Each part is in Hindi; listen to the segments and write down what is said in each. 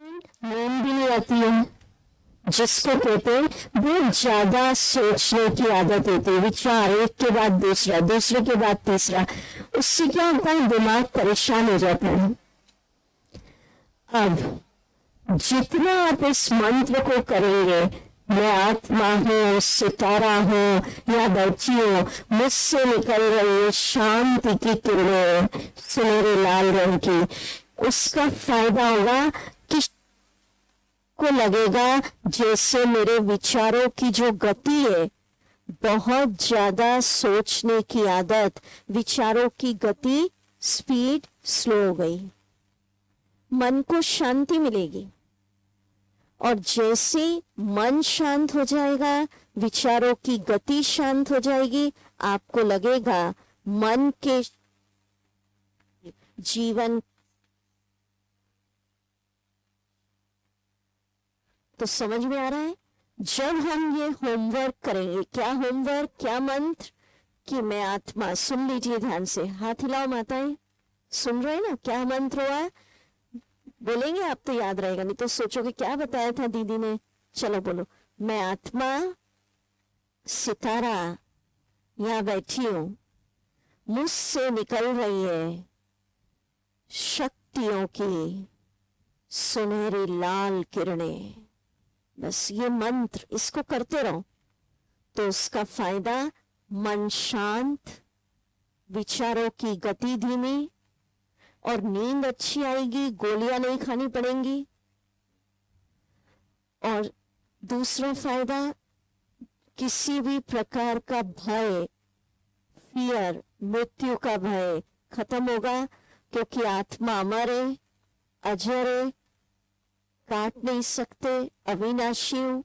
नींद भी नहीं आती है, जिसको कहते हैं बहुत ज्यादा सोचने की आदत होती है। विचार एक के बाद दूसरा, दूसरे के बाद तीसरा, उससे क्या होता है, दिमाग परेशान हो जाता है। अब जितना आप इस मंत्र को करेंगे, मैं आत्मा हूँ, सितारा हूँ, या बैठी हूँ, मुझसे निकल रही है शांति की किरणें सुनहरे लाल रंग की, उसका फायदा होगा कि को लगेगा जैसे मेरे विचारों की जो गति है, बहुत ज्यादा सोचने की आदत, विचारों की गति स्पीड स्लो हो गई, मन को शांति मिलेगी। और जैसे मन शांत हो जाएगा, विचारों की गति शांत हो जाएगी, आपको लगेगा मन के जीवन। तो समझ में आ रहा है, जब हम ये होमवर्क करेंगे, क्या होमवर्क, क्या मंत्र, कि मैं आत्मा, सुन लीजिए ध्यान से, हाथ हिलाओ माताएं, सुन रहे ना क्या मंत्र हुआ, बोलेंगे आप तो याद रहेगा, नहीं तो सोचोगे क्या बताया था दीदी ने। चलो बोलो, मैं आत्मा सितारा यहां बैठी हूं, मुझसे निकल रही है शक्तियों की सुनहरी लाल किरणें। बस ये मंत्र, इसको करते रहो तो उसका फायदा, मन शांत, विचारों की गति धीमी, और नींद अच्छी आएगी, गोलियां नहीं खानी पड़ेंगी। और दूसरा फायदा, किसी भी प्रकार का भय, फियर, मृत्यु का भय खत्म होगा, क्योंकि आत्मा अमर है, अजर है, काट नहीं सकते, अविनाशी हूं।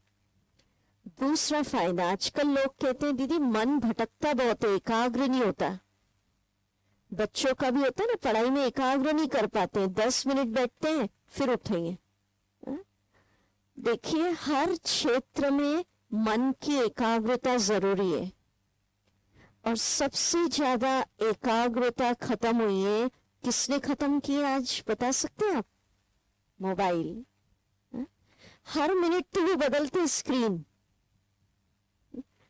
दूसरा फायदा, आजकल लोग कहते हैं दीदी मन भटकता बहुत है, एकाग्र नहीं होता। बच्चों का भी होता है ना, पढ़ाई में एकाग्र नहीं कर पाते, 10 मिनट बैठते हैं फिर उठेंगे। देखिए, हर क्षेत्र में मन की एकाग्रता जरूरी है। और सबसे ज्यादा एकाग्रता खत्म हुई है, किसने खत्म की है आज बता सकते हैं आप? मोबाइल। हर मिनट तो वो बदलते स्क्रीन।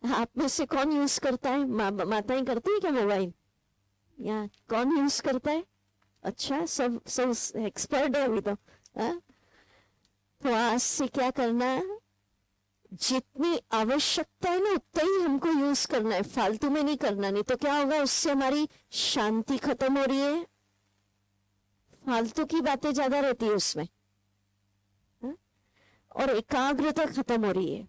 आप में से कौन यूज करता है? माताएं करती है क्या मोबाइल? या कौन यूज करता है? अच्छा, सब एक्सपर्ट है अभी तो। तो आज से क्या करना है, जितनी आवश्यकता है ना उतना ही हमको यूज करना है, फालतू में नहीं करना। नहीं तो क्या होगा, उससे हमारी शांति खत्म हो रही है, फालतू की बातें ज्यादा रहती है उसमें, और एकाग्रता खत्म हो रही है।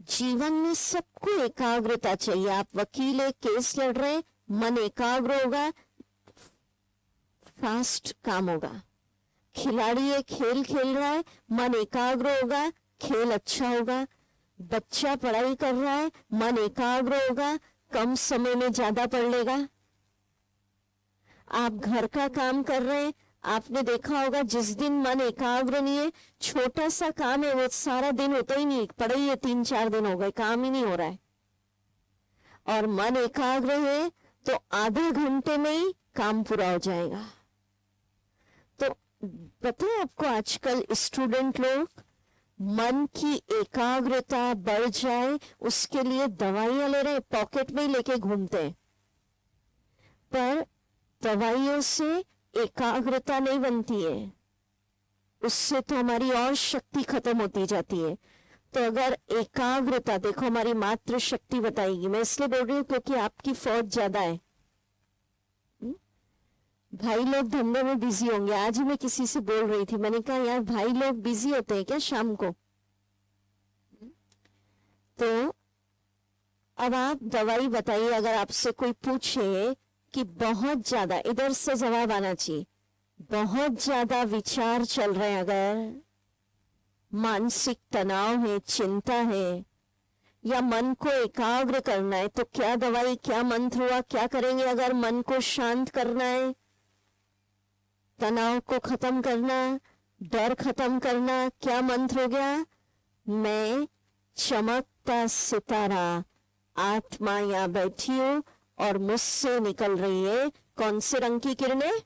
जीवन में सबको एकाग्रता चाहिए। आप वकील है, केस लड़ रहे, मन एकाग्र होगा, फास्ट काम होगा। खिलाड़ी है, खेल खेल रहा है, मन एकाग्र होगा, खेल अच्छा होगा। बच्चा पढ़ाई कर रहा है, मन एकाग्र होगा, कम समय में ज्यादा पढ़ लेगा। आप घर का काम कर रहे हैं, आपने देखा होगा जिस दिन मन एकाग्र नहीं है, छोटा सा काम है वो सारा दिन होता ही नहीं, पढ़े ही 3-4 दिन हो गए, काम ही नहीं हो रहा है। और मन एकाग्र है तो आधा घंटे में ही काम पूरा हो जाएगा। तो पता है आपको, आजकल स्टूडेंट लोग मन की एकाग्रता बढ़ जाए उसके लिए दवाइयां ले रहे, पॉकेट में ही लेके घूमते हैं। पर दवाइयों से एकाग्रता नहीं बनती है, उससे तो हमारी और शक्ति खत्म होती जाती है। तो अगर एकाग्रता, देखो हमारी मातृ शक्ति बताएगी, मैं इसलिए बोल रही हूँ क्योंकि आपकी फौज ज्यादा है। भाई लोग धंधे में बिजी होंगे। आज ही मैं किसी से बोल रही थी, मैंने कहा यार भाई लोग बिजी होते हैं क्या शाम को? तो अब आप दवाई बताइए, अगर आपसे कोई पूछे कि बहुत ज्यादा, इधर से जवाब आना चाहिए, बहुत ज्यादा विचार चल रहे हैं, अगर मानसिक तनाव है, चिंता है, या मन को एकाग्र करना है, तो क्या दवाई, क्या मंत्र हुआ, क्या करेंगे? अगर मन को शांत करना है, तनाव को खत्म करना, डर खत्म करना, क्या मंत्र हो गया? मैं चमकता सितारा, आत्मा यहां बैठी हूं और मुझसे निकल रही है कौन से रंग की किरणें?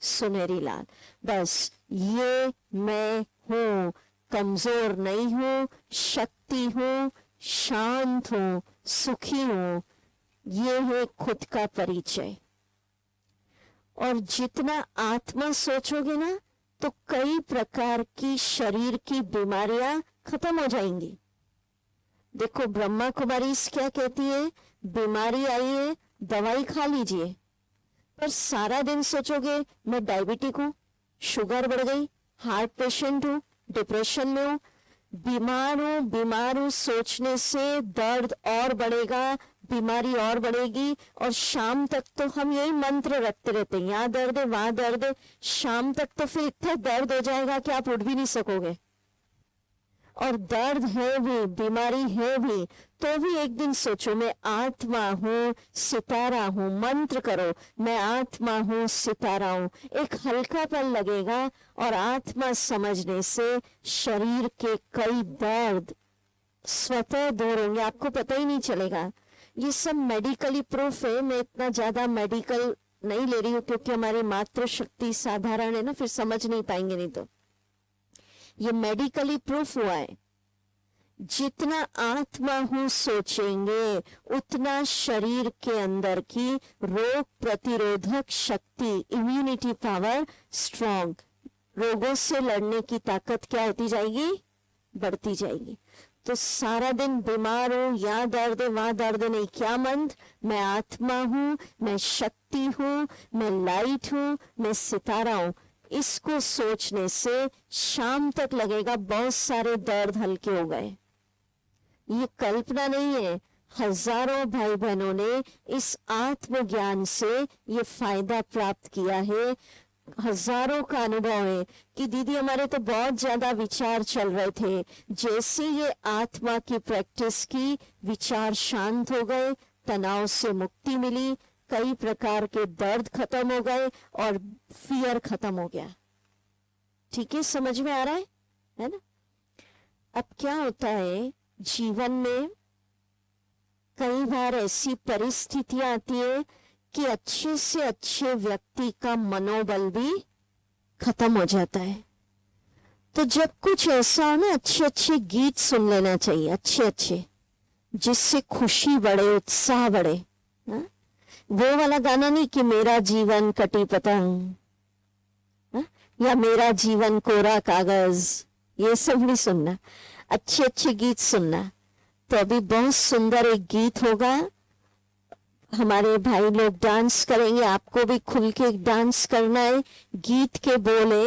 सुनहरी लाल। बस ये मैं हूं, कमजोर नहीं हूं, शक्ति हूं, शांत हूं, सुखी हूं। ये है खुद का परिचय। और जितना आत्मा सोचोगे ना, तो कई प्रकार की शरीर की बीमारियां खत्म हो जाएंगी। देखो ब्रह्मा कुमारी क्या कहती है, बीमारी आई है दवाई खा लीजिए। पर सारा दिन सोचोगे मैं डायबिटिक हूं, शुगर बढ़ गई, हार्ट पेशेंट हूं, डिप्रेशन में हूं, बीमार हूं सोचने से दर्द और बढ़ेगा, बीमारी और बढ़ेगी। और शाम तक तो हम यही मंत्र रखते रहते हैं, यहाँ दर्द है वहां दर्द है। शाम तक तो फिर इतना दर्द हो जाएगा कि आप उठ भी नहीं सकोगे। और दर्द है भी, बीमारी है भी, तो भी एक दिन सोचो मैं आत्मा हूं, सितारा हूं। मंत्र करो, मैं आत्मा हूं, सितारा हूं। एक हल्कापन लगेगा और आत्मा समझने से शरीर के कई दर्द स्वतः दूर होंगे, आपको पता ही नहीं चलेगा। ये सब मेडिकली प्रूफ है। मैं इतना ज्यादा मेडिकल नहीं ले रही हूँ क्योंकि हमारी मातृ शक्ति साधारण है ना, फिर समझ नहीं पाएंगे नहीं तो। ये मेडिकली प्रूफ हुआ है। जितना आत्मा हूं सोचेंगे उतना शरीर के अंदर की रोग प्रतिरोधक शक्ति, इम्यूनिटी पावर स्ट्रॉन्ग, रोगों से लड़ने की ताकत क्या होती जाएगी, बढ़ती जाएगी। तो सारा दिन बीमार हूं, यहाँ दर्द है वहां दर्द नहीं, क्या मंत्र, मैं आत्मा हूं, मैं शक्ति हूं, मैं लाइट हूं, मैं सितारा हूं। इसको सोचने से शाम तक लगेगा बहुत सारे दर्द हल्के हो गए। ये कल्पना नहीं है, हजारों भाई बहनों ने इस आत्मज्ञान से ये फायदा प्राप्त किया है। हजारों का अनुभव है कि दीदी हमारे तो बहुत ज्यादा विचार चल रहे थे, जैसे ये आत्मा की प्रैक्टिस की विचार शांत हो गए, तनाव से मुक्ति मिली, कई प्रकार के दर्द खत्म हो गए और फियर खत्म हो गया। ठीक है, समझ में आ रहा है ना। अब क्या होता है जीवन में, कई बार ऐसी परिस्थितियां आती है कि अच्छे से अच्छे व्यक्ति का मनोबल भी खत्म हो जाता है। तो जब कुछ ऐसा हो ना, अच्छे अच्छे गीत सुन लेना चाहिए, अच्छे अच्छे, जिससे खुशी बढ़े, उत्साह बढ़े। हा? वो वाला गाना नहीं कि मेरा जीवन कटी पतंग, या मेरा जीवन कोरा कागज, ये सब नहीं सुनना, अच्छे अच्छे गीत सुनना। तो अभी बहुत सुंदर एक गीत होगा, हमारे भाई लोग डांस करेंगे, आपको भी खुल के डांस करना है। गीत के बोले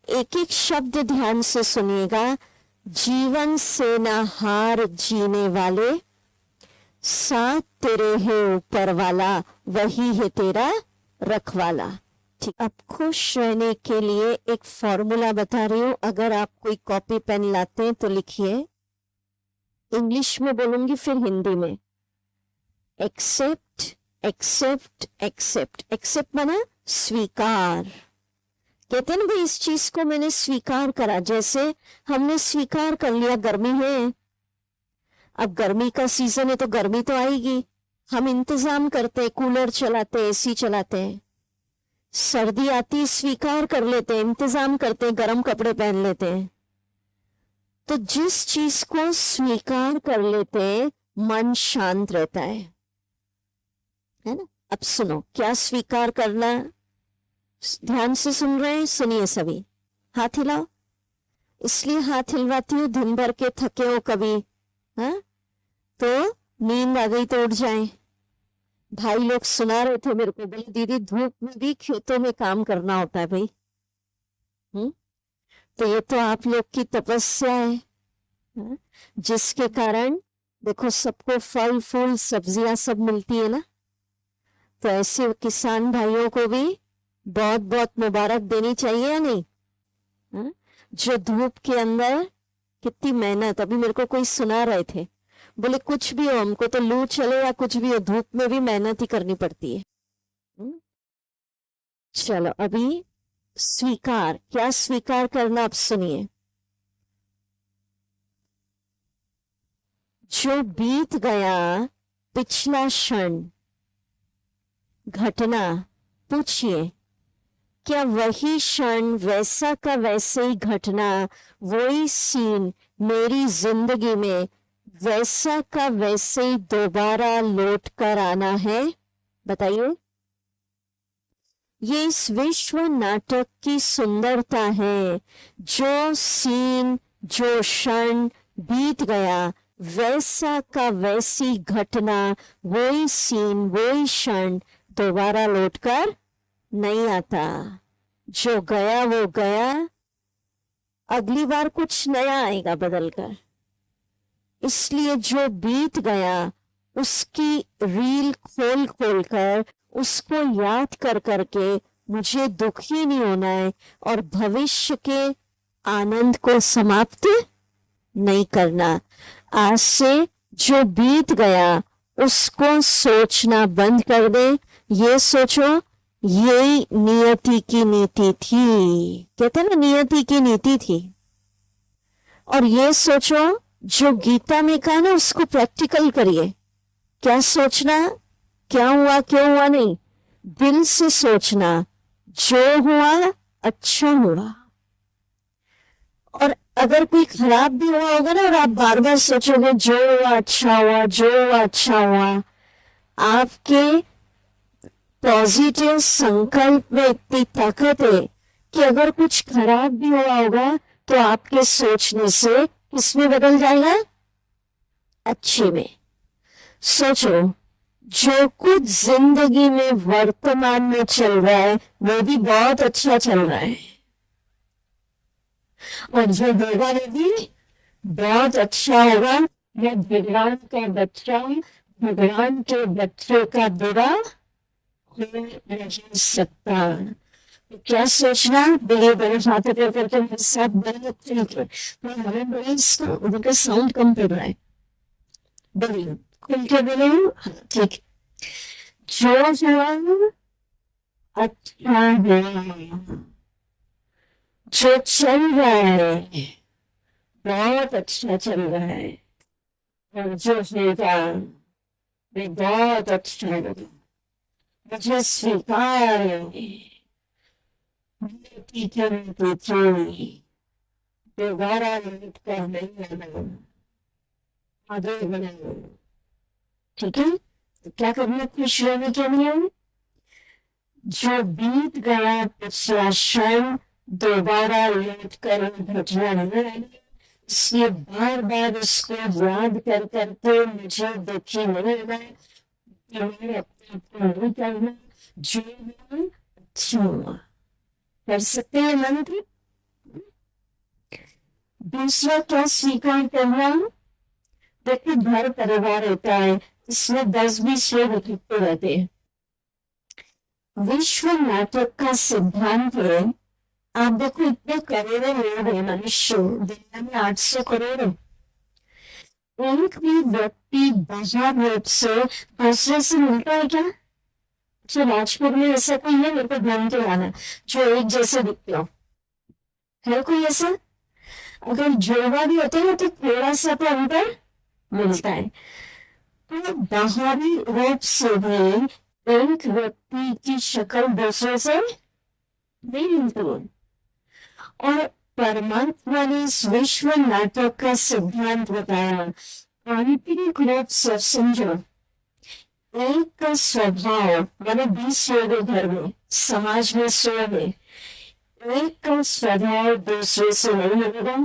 एक एक शब्द ध्यान से सुनिएगा। जीवन से ना हार जीने वाले, साथ तेरे है ऊपर वाला, वही है तेरा रखवाला। ठीक, अब खुश रहने के लिए एक फॉर्मूला बता रही हूं, अगर आप कोई कॉपी पेन लाते हैं तो लिखिए। इंग्लिश में बोलूंगी फिर हिंदी में। Accept accept accept. एक्सेप्ट माना स्वीकार। कहते हैं ना भाई इस चीज को मैंने स्वीकार करा, जैसे हमने स्वीकार कर लिया गर्मी है, अब गर्मी का सीजन है तो गर्मी तो आएगी, हम इंतजाम करते हैं, कूलर चलाते हैं, एसी चलाते हैं। सर्दी आती स्वीकार कर लेते हैं, इंतजाम करते हैं, गर्म कपड़े पहन लेते हैं। तो जिस चीज को स्वीकार कर लेते हैं मन शांत रहता है ना। अब सुनो क्या स्वीकार करना, ध्यान से सुन रहे हैं, सुनिए सभी, हाथ हिलाओ। इसलिए हाथ हिलवाती हूँ, दिन भर के थके हो कभी, हाँ तो नींद आ गई तो उठ जाए। भाई लोग सुना रहे थे मेरे को, बोले दीदी धूप में भी खेतों में काम करना होता है भाई। तो ये तो आप लोग की तपस्या है, जिसके कारण देखो सबको फल फूल सब्जियां सब मिलती है ना। तो ऐसे किसान भाइयों को भी बहुत बहुत मुबारक देनी चाहिए या नहीं, जो धूप के अंदर कितनी मेहनत। अभी मेरे को कोई सुना रहे थे, बोले कुछ भी हो, हमको तो लू चले या कुछ भी हो, धूप में भी मेहनत ही करनी पड़ती है। चलो अभी स्वीकार, क्या स्वीकार करना, आप सुनिए। जो बीत गया पिछला क्षण, घटना, पूछिए क्या वही क्षण, वैसा का वैसे ही घटना, वही सीन मेरी जिंदगी में वैसा का वैसे ही दोबारा लौट कर आना है? बताइए। ये इस विश्व नाटक की सुंदरता है। जो सीन, जो क्षण बीत गया, वैसा का वैसी घटना, वही सीन, वही क्षण दोबारा लौटकर नहीं आता। जो गया वो गया, अगली बार कुछ नया आएगा बदलकर। इसलिए जो बीत गया उसकी रील खोल खोल कर, उसको याद कर करके मुझे दुखी नहीं होना है और भविष्य के आनंद को समाप्त नहीं करना। आज से जो बीत गया उसको सोचना बंद कर दे। ये सोचो यही नियति की नीति थी। कहते ना, नियति की नीति थी। और ये सोचो जो गीता में कहा ना, उसको प्रैक्टिकल करिए। क्या सोचना? क्या हुआ क्यों हुआ नहीं, दिल से सोचना। जो हुआ अच्छा हुआ। और अगर कोई खराब भी हुआ होगा ना, और आप बार बार सोचोगे जो हुआ अच्छा हुआ, जो हुआ अच्छा हुआ, आपके पॉजिटिव संकल्प में इतनी ताकत है कि अगर कुछ खराब भी हुआ होगा तो आपके सोचने से किसमें बदल जाएगा? अच्छे में। सोचो, जो कुछ जिंदगी में वर्तमान में चल रहा है वो भी बहुत अच्छा चल रहा है, और जो होगा वो भी बहुत अच्छा होगा। मैं भगवान का बच्चा, भगवान के बच्चे का बुरा हो नहीं सकता। तो क्या सोचना? बड़े बड़े हाथ करके सब बड़े हमें बड़े इसका उनका साउंड कम कर रहा है। बड़ी खुल के बोले, ठीक। जो हुआ अच्छा है, जो चल रहा है बहुत अच्छा चल रहा है, और जो होगा वो बहुत अच्छा होगा। मुझे स्वीकार है। दोबारा लौट कर नहीं आना, आगे बढ़ो। ठीक है? तो क्या करना? खुश रहने के लिए जो बीत गया पिछला क्षण दोबारा लौट कर घटना नहीं, इसलिए बार बार उसको याद कर करके मुझे दुखी नहीं होना, अपने आप को नहीं करना। जो अच्छा हुआ कर सकते हैं मंत्र। दूसरा क्या स्वीकार करना? देखिए, घर परिवार होता है, इसमें 10-20 लोग इकट्ठे रहते हैं। विश्व नाटक का सिद्धांत है, आप देखो इतने करोड़ों लोग हैं मनुष्य, दुनिया में 800 करोड़ है। एक भी व्यक्ति बाहर रूप से दूसरे से मिलता है क्या? जो राजपुर में ऐसा कोई है, मेरे को ध्यान के आना, जो एक जैसे दिखते हो? है कोई ऐसा? अगर जोड़ा भी होते हैं तो थोड़ा सा तो अंतर मिलता है। तो बाहरी रूप से भी एक व्यक्ति की शक्ल दूसरे से नहीं मिलती है। और परमात्मा ने इस विश्व नाटक का सिद्धांत बताया। आंतरिक रूप से समझो, एक का स्वभाव, मैंने 20 लोग घर में, समाज में 100 में, एक का स्वभाव दूसरे से नहीं मिलेगा।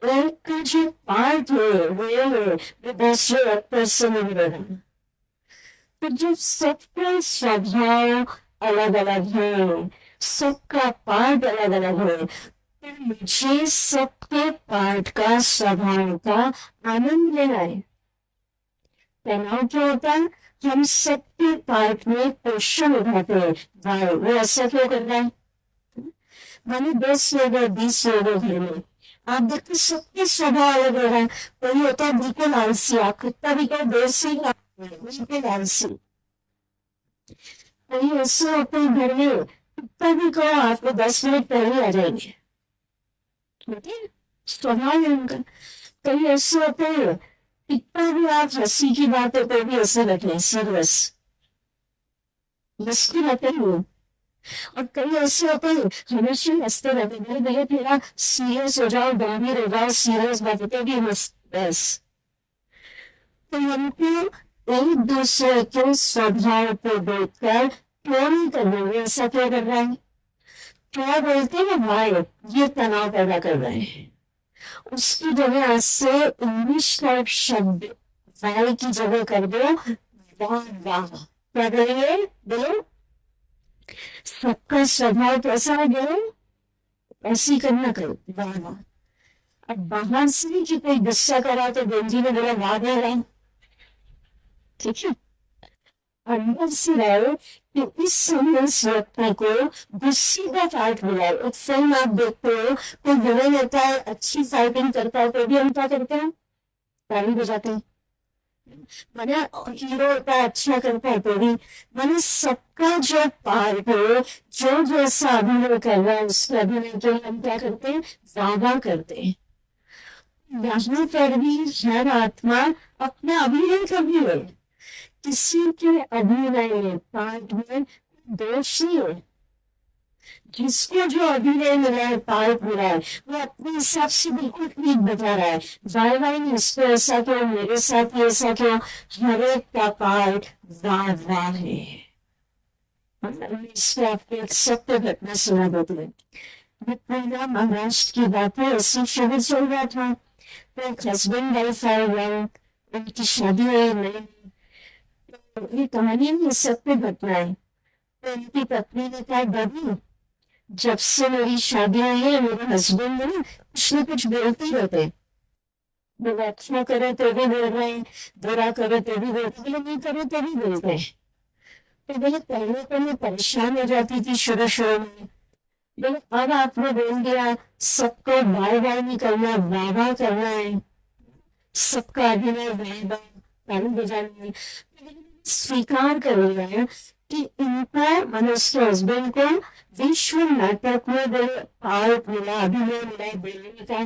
एक का जो पार्ट है वो दूसरे एक्टर से नहीं मिलेगा। तो जब सबका स्वभाव अलग अलग है, सबका पार्ट अलग अलग है, तो मुझे सबके पार्ट का स्वभाव का आनंद लेना है। तनाव क्या होता है? हम सबके पार्ट में क्वेश्चन उठाते हैं, भाई वो ऐसा क्यों कर रहा है? मैंने 10 लोग 20 लोग घर में, आप देखते सबके स्वभाव अलग हो रहा है। कोई होता है बिल्कुल आलसी, आप कितना भी कहो देर से ही बिल्कुल आलसी। कोई ऐसे होते हैं घर में, कितना भी कहो आपको 10 मिनट पहले आ जाएंगे। ठीक है? स्वभाव है उनका। कई ऐसे होते हैं, कितना भी आप हंसी की बात होते भी ऐसे रहते हैं, सर्वस मुस्कुराते हुए। और कई ऐसे होते हैं हमेशा हंसते रहते, मेरे भैया थोड़ा सीरियस हो जाओ, गंभीर हो जाओ, सीरियस बात होती है कि बस। तो हमको एक दूसरे के स्वभाव को देखकर क्यों नहीं कर रहे, ऐसा क्या कर रहा है, क्या बोलते हैं भाई, ये तनाव पैदा कर रहे हैं। उसकी जगह से इंग्लिश का एक शब्द वाई की जगह कर दो, वाह वाह, क्या करेंगे बोलो, सबका स्वभाव कैसा है बोलो, ऐसी करना करो, वाह वाह। अब बाहर से कि कोई गुस्सा करा तो बेंजी ने बोला वाह वाह, ठीक है, अंदर से रहे कि इस समय स्वप्न को गुस्से का पार्ट मिला। एक फिल्म आप देखते हो, कोई विलन होता है, अच्छी फाइटिंग करता है, तो भी हम क्या करते हैं, ताली बजाते हैं। मैंने हीरो होता है, अच्छा करता है, तो भी मैंने सबका जो पार्ट हो, जो जैसा अभिनय कर रहा है उसका अभिनय जो हम क्या करते हैं, वादा करते हैं। यहाँ पर भी हर आत्मा अपना अभिनय कभी है, किसी के अभिनय में पार्ट में दोष नहीं है। जिसको जो अभिनय मिला है, पार्ट मिला है, वो अपने हिसाब से बिल्कुल ठीक बता रहा है, वाई वाई नहीं, इसको ऐसा क्यों, मेरे साथ ऐसा क्यों, हर एक का पार्ट वाह वाह है। इसको आपको एक सत्य घटना सुना देते हैं। महाराष्ट्र की बात है, ऐसी शिविर चल रहा था, तो एक हस्बैंड वाइफ आए हुए, उनकी शादी हुई नहीं, ये कहानी में सत्य घटना है। तो उनकी पत्नी ने कहा, दादी जब से मेरी शादी हुई है, मेरे हस्बैंड ने कुछ न कुछ बोलते रहते, बोले अच्छा करे तो भी बोल रहे हैं, बुरा करे तो भी बोलते, बोले नहीं करे तो भी बोलते हैं। तो बोले पहले तो मैं परेशान हो जाती थी शुरू शुरू में, बोले अब आपने बोल दिया सबको वाह वाह नहीं करना, वाह वाह करना है, सबका अभिनय वाह वाह ताली बजाना है, स्वीकार कर लिया है कि इनका मैंने उसके हस्बैंड को विश्व नाटक में पार्ट मिला, अभिनय मिला बोलने का,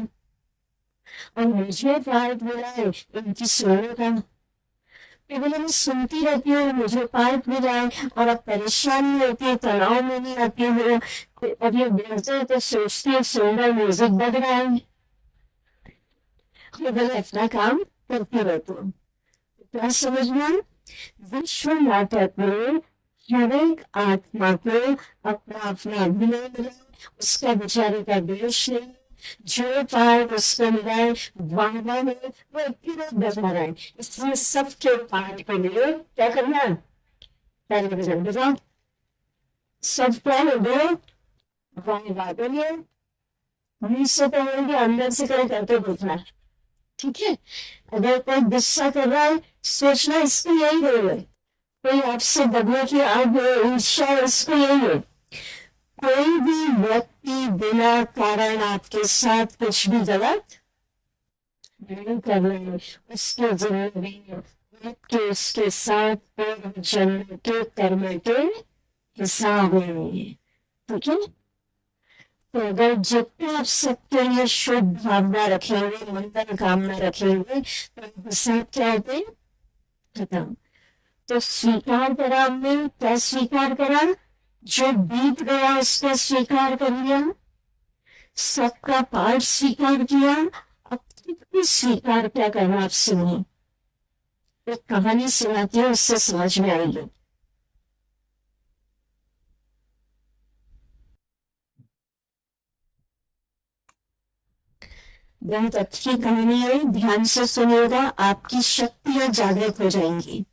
और मुझे पार्ट मिला है इनकी सुनने का। बोले मैं सुनती रहती हूँ, मुझे पार्ट मिला है, और अब परेशान नहीं होती है, तनाव में नहीं आती हूँ, अब ये बोलते हैं तो सोचती है सुंदर म्यूजिक बज रहा है, बोले अपना काम करते रहते हूँ। क्या समझना, विश्व नाटक में हर एक आत्मा को अपना अपना अभिनय मिला, उसका बेचारे का दोष नहीं, जो पार्ट उसको मिला है वाह वाह में वो पूरा बता रहा है। इसमें सबके पार्ट को मिले क्या करना है, पहले बताओ सब क्या हो गए, वाह वाह बोलिए, मुंह से कहेंगे अंदर से करें करके देखना, ठीक है। अगर कोई गुस्सा कर रहा है, सोचना इसको यही बोले, कोई आपसे दबने की आग ईर्ष्या, इसको यही है। कोई भी व्यक्ति बिना कारण आपके साथ कुछ भी गलत नहीं कर रहे हैं, उसके जिम्मेदारी आपके उसके साथ जन्म के कर्म के हिसाब में, ठीक है। तो अगर जितने आप सबके लिए शुभ भावना रखेंगे, मंगल कामना रखेंगे, तो सब क्या होते हैं खत्म। तो स्वीकार करा हमने, क्या स्वीकार करा, जो बीत गया उसका स्वीकार कर लिया, सबका पार्ट स्वीकार किया, अब भी स्वीकार क्या करना आप सुनिए, एक कहानी सुनाती है, उससे समझ में आएगी। बहुत अच्छी कहानी है, ध्यान से सुनिएगा, आपकी शक्तियां जागृत हो जाएंगी।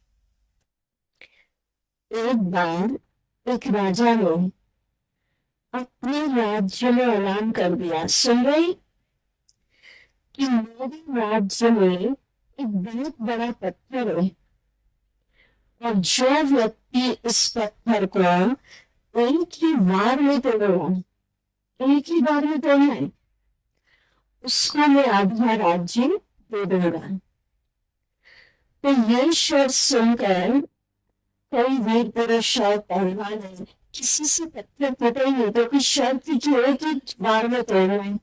एक बार एक राजा ने अपने राज्य में ऐलान कर दिया, सुन रहे कि मेरे राज्य में एक बहुत बड़ा पत्थर है, और जो व्यक्ति इस पत्थर को एक ही बार में तोड़ेगा, एक ही बार में तोड़ना है, उसको मैं आधा राज्य दे दूंगा। तो ये शर्त सुनकर कई वीर पुरुष और पहलवान है, किसी से पत्थर पटेंगे तो कोई शर्त की एक ही बार में तोड़ना है।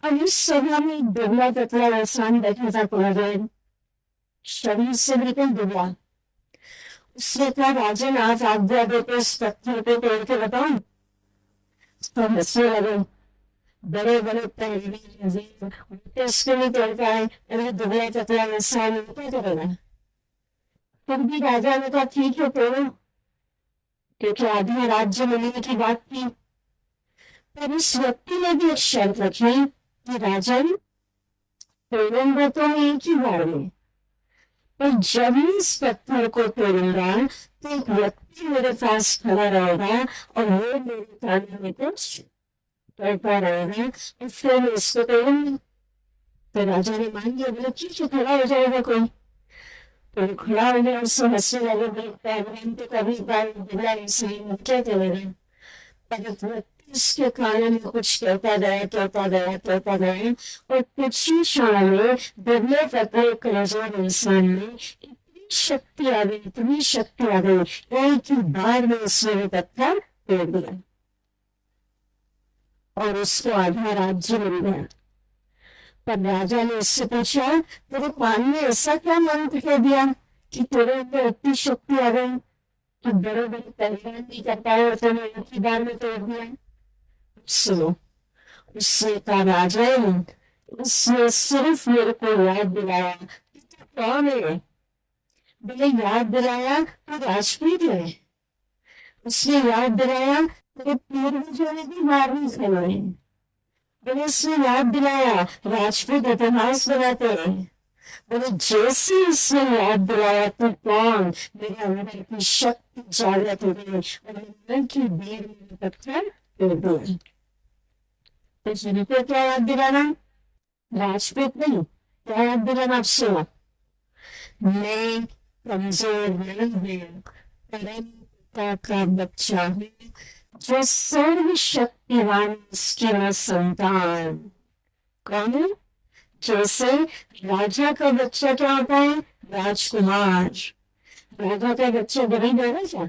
अब इस सभा में एक दुबला पतला इंसान बैठा था, शरीर से बिल्कुल दुबला, उसने कहा राजन आज आज्ञा देते इस पत्थर पे तोड़ के बताऊं। तो हंसने लगे। बड़े बड़े पहलवान इसको नहीं तोड़ पाए, अरे दुबला पतला इंसान क्या करेगा। फिर भी राजा ने कहा ठीक है तोड़ो, क्योंकि आधा राज्य मिलने की बात थी। पर इस व्यक्ति ने भी एक शर्त रखी कि राजन तोड़ूंगा तो एक ही बार में, पर जब मैं इस पत्थर को तोड़ूंगा तो एक व्यक्ति मेरे पास खड़ा रहेगा और वो मेरे कान में कुछ कहता रहेगा और फिर मैं इसको तोड़ूंगा। तो राजा ने मान लिया, बोले ठीक है खड़ा हो जाएगा कोई। तो खड़ा हो गया, उससे हंसने लगे, बोले पहलवान तो कभी बार बुरा इंसान क्या करेगा। पर उसके कान में कुछ कहता गया और कुछ ही क्षण में दुबले पतले कमजोर इंसान में इतनी शक्ति आ गई एक ही बार में उसने वो पत्थर तोड़ दिया और उसको आधा राज्य मिल गया। पर राजा ने उससे पूछा तेरे कान में ऐसा क्या मंत्र कह दिया कि तेरे अंदर इतनी शक्ति आ गई कि बड़े बड़े पहलवान नहीं कर पाए और तूने एक ही बार में तोड़ दिया। सुनो, उसने कहा राजा उसने सिर्फ मेरे को याद दिलाया कि तू कौन है। बोले याद दिलाया तो राजपूत है। उसने याद दिलाया तेरे पूर्वजों ने भी मारने खेला है। बोले उसने याद दिलाया राजपूत इतिहास बनाते हैं। बोले जैसे उसने याद दिलाया तो कौन, मेरे अंदर की शक्ति जागृत हो गई और मन की देर में पत्थर तोड़ दिया। तो शुरू को क्या याद दिलाना, राजपूत नहीं, क्या याद दिलाना आप सुनो। मैं कमजोर नहीं हूँ, परम पिता का बच्चा हूँ जो सर्वशक्तिवान उसकी मैं संतान। कौन है? जैसे राजा का बच्चा क्या होता है, राजकुमार। राजा का बच्चा गरीब होगा क्या?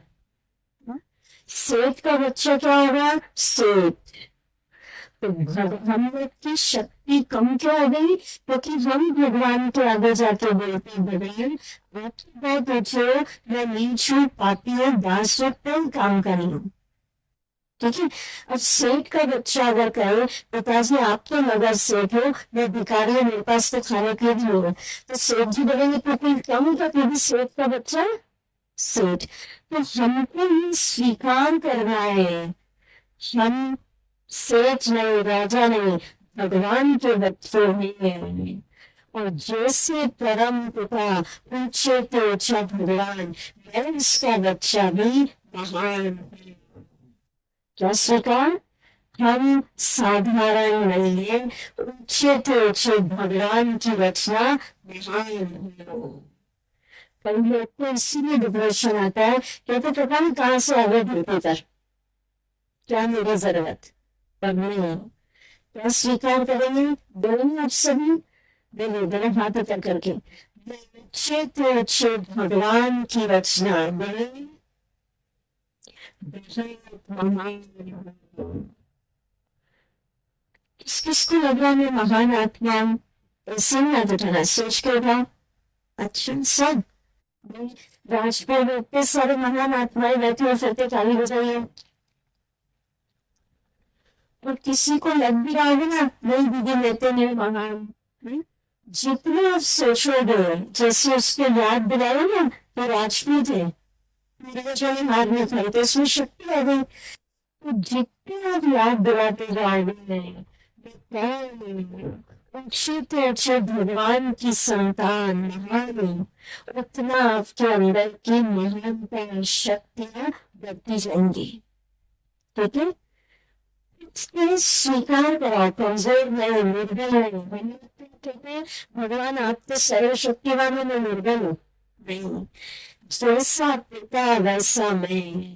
सेठ का बच्चा क्या होगा, सेठ। तो हम लोग की शक्ति कम क्या हो गई क्योंकि हम भगवान के आगे जाके बोलते भगवान आपकी बात पूछो, मैं नीच हूँ, पापी हूँ, दास हूँ, काम करूँ। ठीक है। अब सेठ का बच्चा अगर कहे पिताजी आप तो नगर सेठ हो, मैं भिखारी हूँ, मेरे पास तो खाने के लिए होगा, तो सेठ जी बोलेंगे तो कोई कम होगा क्योंकि सेठ का बच्चा सेठ। तो हमको ये स्वीकार करना है हम सेठ नहीं, राजा नहीं, भगवान के बच्चे हैं। और जैसे परम पिता ऊंचे तो ऊंचा भगवान, मैं इसका बच्चा भी महान हूँ। क्या स्वीकार, हम साधारण नहीं है, ऊंचे तो ऊंचे भगवान की रचना महान हूँ। कई लोग को इसीलिए डिप्रेशन आता है, कहते पता नहीं कहाँ से आगे बढ़ते कर, क्या मेरी जरूरत। पर नहीं, क्या स्वीकार करेंगे, बोलेंगे आप सभी, बोले बड़े हाथ ऊपर करके, मैं ऊंचे तो ऊंचे भगवान की रचना, बोले किस किसको लग रहा है महान आत्मा, ऐसा नहीं आता था सोच कर रहा। अच्छा सब राजपाल इतने सारे महान आत्माएं बैठे हो सकते खाली हो जाइए। और किसी को लग भी रहा है ना नहीं दीदी लेते नहीं महान, जितने आप सोचोगे जैसे उसको याद दिलाया ना तो राजपूत है, मेरे जो मारने थे तो इसमें शक्ति आ गई। तो जितने आप याद दिलाते जाओगे अच्छे तो अच्छे भगवान की संतान महान, उतना आपके अंदर की महानता शक्तियां बढ़ती जाएंगी। ठीक है, स्वीकार करा कमजोर नहीं, निर्बल नहीं। भगवान आप तो सर्वशक्तिवान है, मैं निर्बल हूँ नहीं। जैसा पिता वैसा मैं,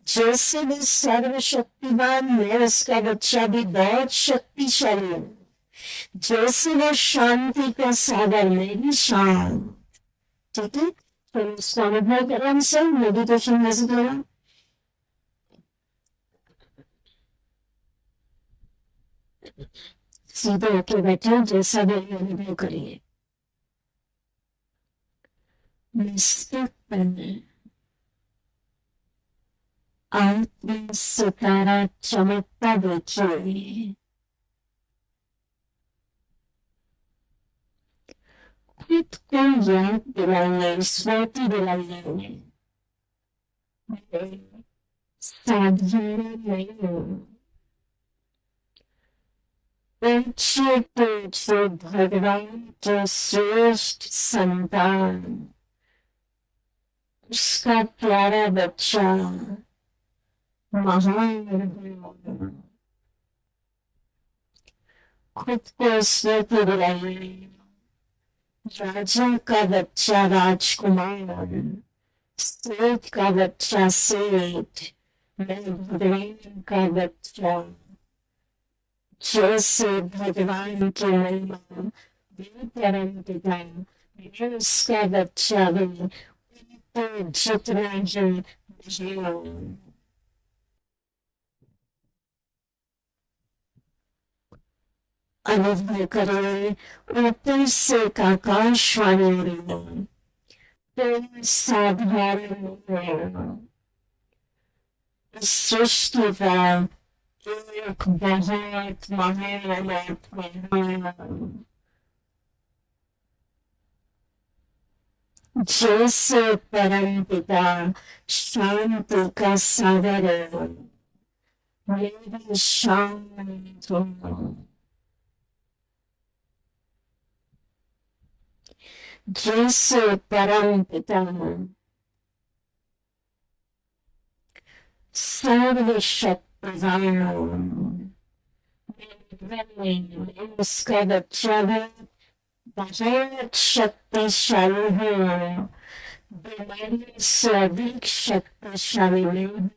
जैसे भी सर्वशक्तिवान मैं उसका बच्चा भी बहुत शक्तिशाली हूँ। जैसे वो शांति का सागर में भी शांत। ठीक है, तो इसका अनुभव करा हम सब मेडिटेशन में से करा। सीधे होके बैठे जैसा भी अनुभव करिए। मस्तक पर आत्म सितारा चमकता देखिए, खुद को याद दिलाइए, स्मृति दिलाइए, साधारण नहीं हूँ, पूछे पूछे भगवान के श्रेष्ठ संतान, उसका प्यारा बच्चा, महान, खुद को स्मृति दिलाइए, राजा का बच्चा राजकुमार, सेठ का बच्चा सेठ, मैं भगवान का बच्चा, जैसे भगवान की महिमा, मैं परम पिता, मैं उसका बच्चा हूँ, तो जितना है महान। अनुभव करें ऊपर से आकाशवाणी में, तो साधारण सृष्टि का एक बहुत महान आत्मा, जैसे परम पिता शांति का सागर, मेरी शांत हो, जैसे परम पिता सर्वशक्तिवान, उसका बच्चा है, बहुत शक्तिशाली है, बीमारी से अधिक शक्तिशाली नहीं,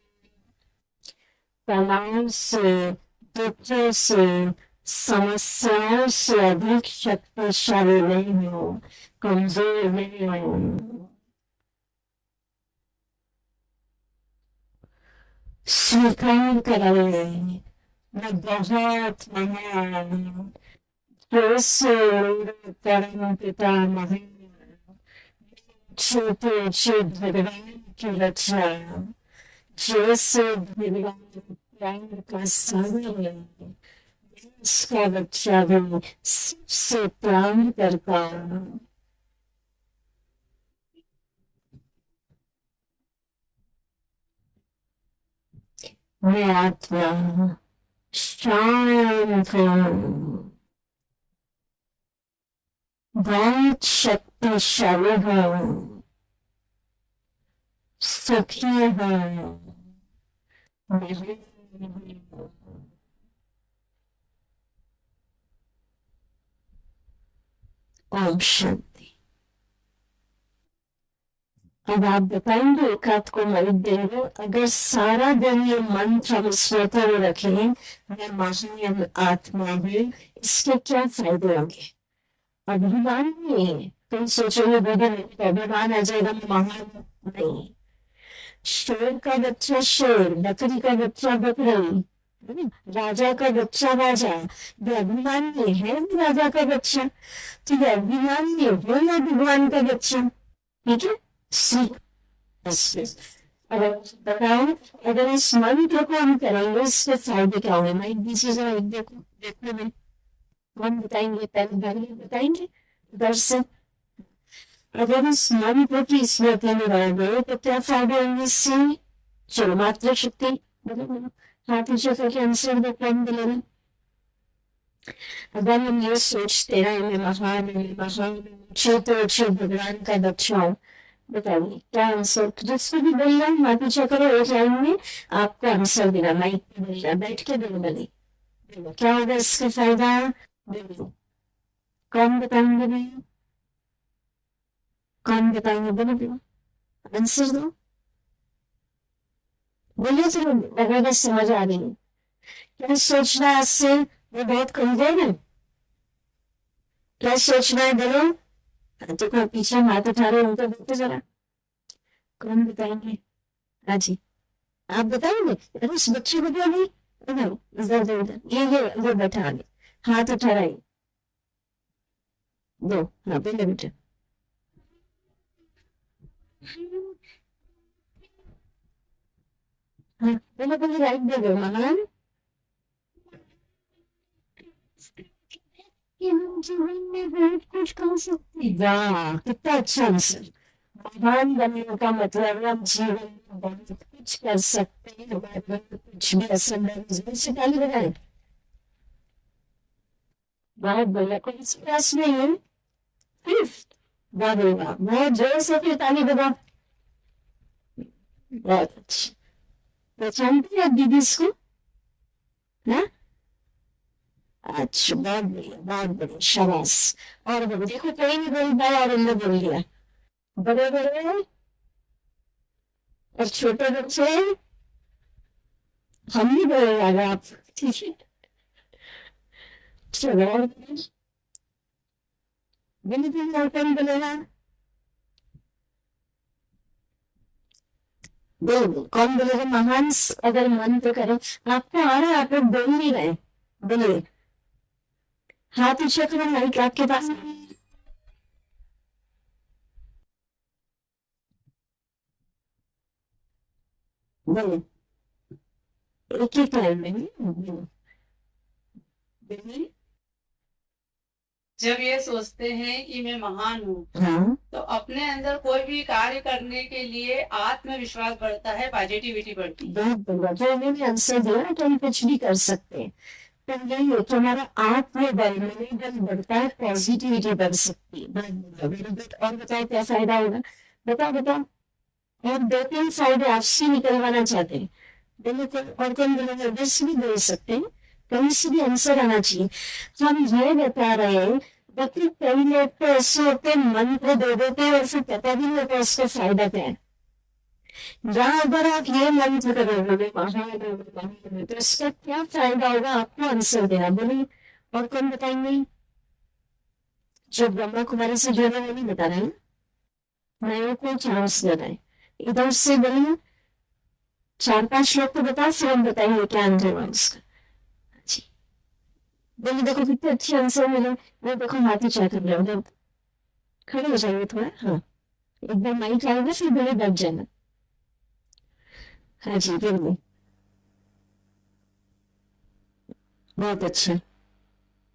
तनाव से, दुखों से, समस्याओं से अधिक शक्तिशाली नहीं हो, कमजोर नहीं हो। स्वीकार करेंगे मैं बहुत महान, जैसे मेरे परम पिता महान, छोटे छोटे भगवान की रचना, जैसे भगवान प्यार का सागर है, उसका बच्चा भी सबसे प्यार करता है। मैं आत्मा शांत हूँ, बहुत शक्तिशाली हूँ, सुखी हूँ, ओम शांति। अब आप बताएंगे एक आध को मैं देंगे, अगर सारा दिन ये मंत्र हम स्मृति में रखें, मैं महान आत्मा हूँ, इसके क्या फायदे होंगे? अभिमान नहीं है, तुम सोचोगे दीदी अभिमान आ जाएगा, महान नहीं। शेर का बच्चा शेर, बकरी का बच्चा बकरी, राजा का बच्चा राजा, ये अभिमान नहीं है राजा का बच्चा, तो ये अभिमान नहीं है ना भगवान का बच्चा। ठीक है, सीख। अगर बताओ, अगर इस मंत्र को हम करेंगे इसके फायदे क्या होंगे? मैं पीछे जरा एक देखने में कौन बताएंगे, पहले बताएंगे दर्शक। अगर इस मंत्र की स्मृति में रहोगे तो क्या फायदे होंगे इससे? चलो मात्र शक्ति बोलो, हाथ नीचे करके आंसर दो, कौन बोलेगा? अगर हम ये सोचते रहे मैं महान महान छोटे अच्छे भगवान का बच्चा हूँ, बताइए क्या आंसर? जिसको भी बोल रहा हाथ नीचे करो, एक लाइन में आपको आंसर देना, माइक पे बोलना, बैठ के बोलना नहीं। क्या होगा इसका फायदा? कौन बताएंगे भैया, कौन बताएंगे? बोलो बोलो, आंसर दो, बोलिए। चलो लगेगा समझ आ रही है। क्या सोचना है इससे? वो बहुत कमजोर है, क्या सोचना है? बोलो तो कोई पीछे हाथ उठा रहे उनको बोलते जरा, कौन बताएंगे? हाँ जी, आप बताएंगे? अरे उस बच्चे को बोलिए, इधर इधर इधर, ये बैठा आगे, हाथ उठा रहा है, दो, हाँ बोले बेटा। हाँ, बोलो राइट दे दो महान कि हम जीवन में बहुत कुछ कर सकते हैं। वाह, कितना अच्छा आंसर। महान बनने का मतलब हम जीवन में बहुत कुछ कर सकते हैं, हमारे मन में कुछ भी असंभव नहीं। से ताली बजाएं। बहुत बढ़िया। कौन सी क्लास में है? फिफ्थ। वाह भाई वाह, बहुत जोर से फिर ताली बजा। बहुत अच्छा। पहचानते हैं आप दीदी इसको? हाँ, अच्छा, बहुत बढ़िया, बहुत बढ़िया, शाबाश। और बोलो, देखो कोई नहीं बोल पाया और हमने बोल दिया। बड़े बड़े और छोटे बच्चे हम ही बोलेगा आप, ठीक है? चलो और बोलिए, और कौन बोलेगा? बोलो, कौन बोलेगा? महान अगर मन तो करो। आपको आ रहा है, आप लोग बोल नहीं रहे। बोलिए, हाथ ऊंचा करो, माइक आपके पास। बोलो, एक एक लाइन में बोलो। बोलिए। जब ये सोचते हैं कि मैं महान हूँ, हाँ, तो अपने अंदर कोई भी कार्य करने के लिए आत्मविश्वास बढ़ता है, पॉजिटिविटी बढ़ती है। बहुत बढ़िया। जो उन्होंने आंसर दिया तो हम कुछ भी कर सकते हैं। पर यही हो तो हमारा आत्मबल, मनोबल बढ़ता है, पॉजिटिविटी बढ़ सकती है। बहुत बढ़िया, वेरी गुड। और बताओ क्या फायदा होगा? बताओ बताओ। और दो तीन फायदे आपसे निकलवाना चाहते हैं। बोलो और कौन बोलेगा? बस भी बोल सकते हैं, कहीं से भी आंसर आना चाहिए। हम ये बता रहे हैं, बाकी कई लोग तो ऐसे होते हैं, मन को दे देते हैं और फिर पता भी नहीं होता उसका फायदा क्या है। जहां अगर आप ये मंत्र करोगे महान, तो इसका क्या फायदा होगा आपको आंसर देना। बोलिए, और कौन बताएंगे? जो ब्रह्मा कुमारी से जुड़े वो नहीं बता रहे हैं, नए को चांस दे रहे हैं। इधर से बोलिए, चार पांच लोग को बताओ, फिर हम बताएंगे क्या आंसर होगा इसका। जी, बोलिए, देखो कितने अच्छे आंसर मिले। वो देखो हाथ ही चाह कर रहे, खड़े हो जाएंगे थोड़ा। हाँ, एक बार माइक आएगा फिर बोले बैठ जाना। हाँ जी, बिल्कुल, बहुत अच्छा।